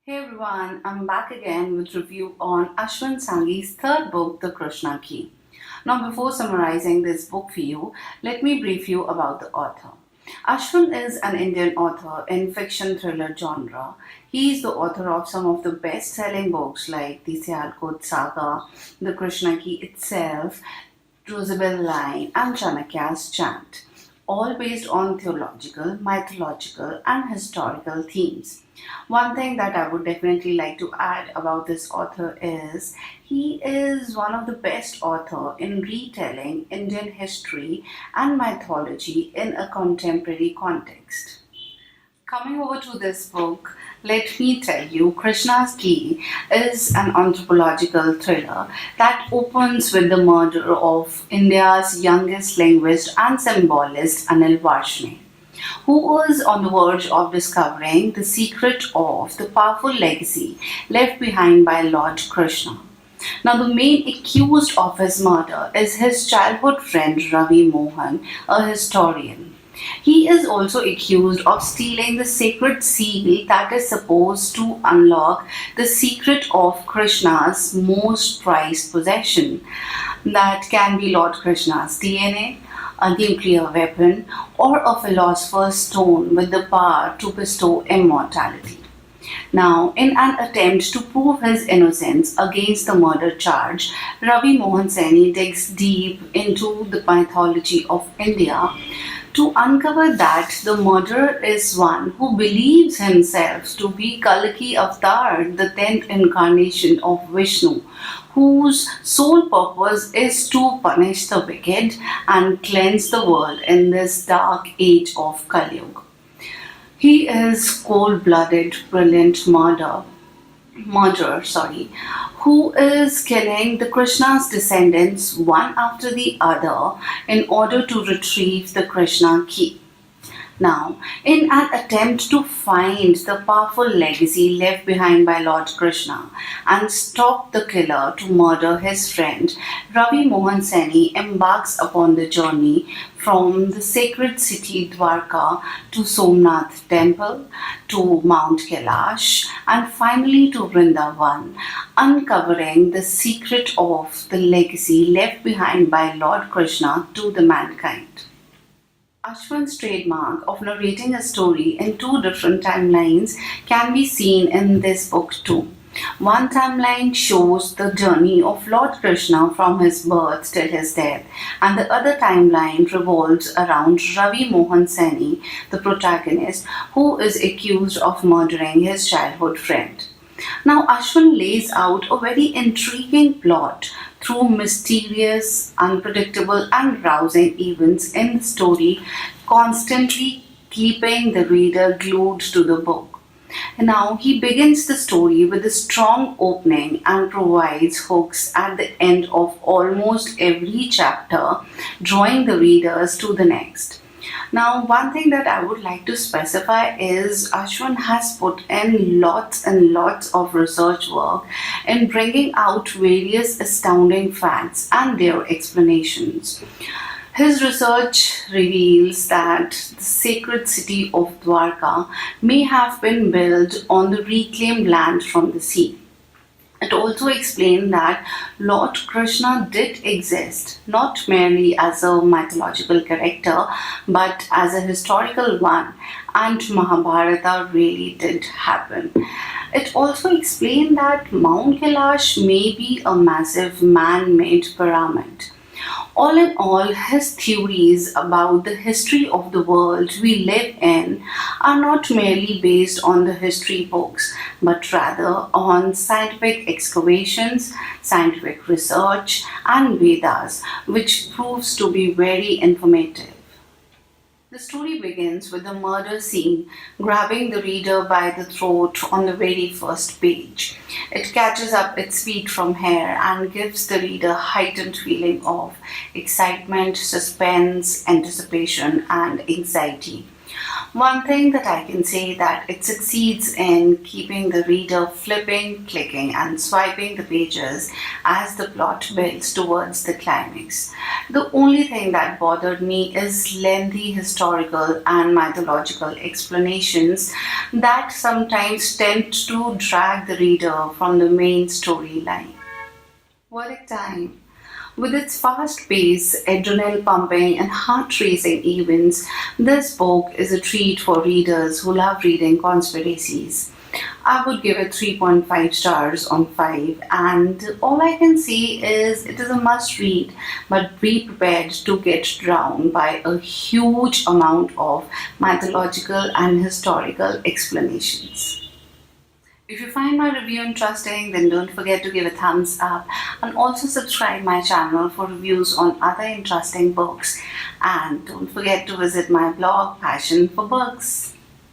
Hey everyone, I'm back again with review on Ashwin Sanghi's third book, The Krishna Key. Now before summarizing this book for you, let me brief you about the author. Ashwin is an Indian author in fiction thriller genre. He is the author of some of the best-selling books like The Sialkot Saga, The Krishna Key itself, Rosabelle Line and Chanakya's Chant, all based on theological, mythological, and historical themes. One thing that I would definitely like to add about this author is he is one of the best author in retelling Indian history and mythology in a contemporary context. Coming over to this book, let me tell you, Krishna's Key is an anthropological thriller that opens with the murder of India's youngest linguist and symbolist, Anil Varshney, who was on the verge of discovering the secret of the powerful legacy left behind by Lord Krishna. Now, the main accused of his murder is his childhood friend Ravi Mohan, a historian. He is also accused of stealing the sacred seal that is supposed to unlock the secret of Krishna's most prized possession. That can be Lord Krishna's DNA, a nuclear weapon, or a philosopher's stone with the power to bestow immortality. Now, in an attempt to prove his innocence against the murder charge, Ravi Mohan Saini digs deep into the mythology of India to uncover that the murderer is one who believes himself to be Kalki Avatar, the 10th incarnation of Vishnu, whose sole purpose is to punish the wicked and cleanse the world in this dark age of Kali Yuga. He is cold-blooded, brilliant murderer, who is killing the Krishna's descendants one after the other in order to retrieve the Krishna Key. Now, in an attempt to find the powerful legacy left behind by Lord Krishna and stop the killer to murder his friend, Ravi Mohan Saini embarks upon the journey from the sacred city Dwarka to Somnath Temple, to Mount Kailash, and finally to Vrindavan, uncovering the secret of the legacy left behind by Lord Krishna to the mankind. Ashwin's trademark of narrating a story in two different timelines can be seen in this book too. One timeline shows the journey of Lord Krishna from his birth till his death, and the other timeline revolves around Ravi Mohan Saini, the protagonist, who is accused of murdering his childhood friend. Now, Ashwin lays out a very intriguing plot through mysterious, unpredictable, and rousing events in the story, constantly keeping the reader glued to the book. Now, he begins the story with a strong opening and provides hooks at the end of almost every chapter, drawing the readers to the next. Now, one thing that I would like to specify is Ashwin has put in lots and lots of research work in bringing out various astounding facts and their explanations. His research reveals that the sacred city of Dwarka may have been built on the reclaimed land from the sea. It also explained that Lord Krishna did exist, not merely as a mythological character, but as a historical one, and Mahabharata really did happen. It also explained that Mount Kailash may be a massive man-made pyramid. All in all, his theories about the history of the world we live in are not merely based on the history books, but rather on scientific excavations, scientific research, and Vedas, which proves to be very informative. The story begins with the murder scene grabbing the reader by the throat on the very first page. It catches up its speed from here and gives the reader a heightened feeling of excitement, suspense, anticipation, and anxiety. One thing that I can say that it succeeds in keeping the reader flipping, clicking and swiping the pages as the plot builds towards the climax. The only thing that bothered me is lengthy historical and mythological explanations that sometimes tend to drag the reader from the main storyline. Verdict time. With its fast pace, adrenaline pumping, and heart racing events, this book is a treat for readers who love reading conspiracies. I would give it 3.5 stars on 5, and all I can say is it is a must read, but be prepared to get drowned by a huge amount of mythological and historical explanations. If you find my review interesting, then don't forget to give a thumbs up and also subscribe my channel for reviews on other interesting books. And don't forget to visit my blog, Passion for Books.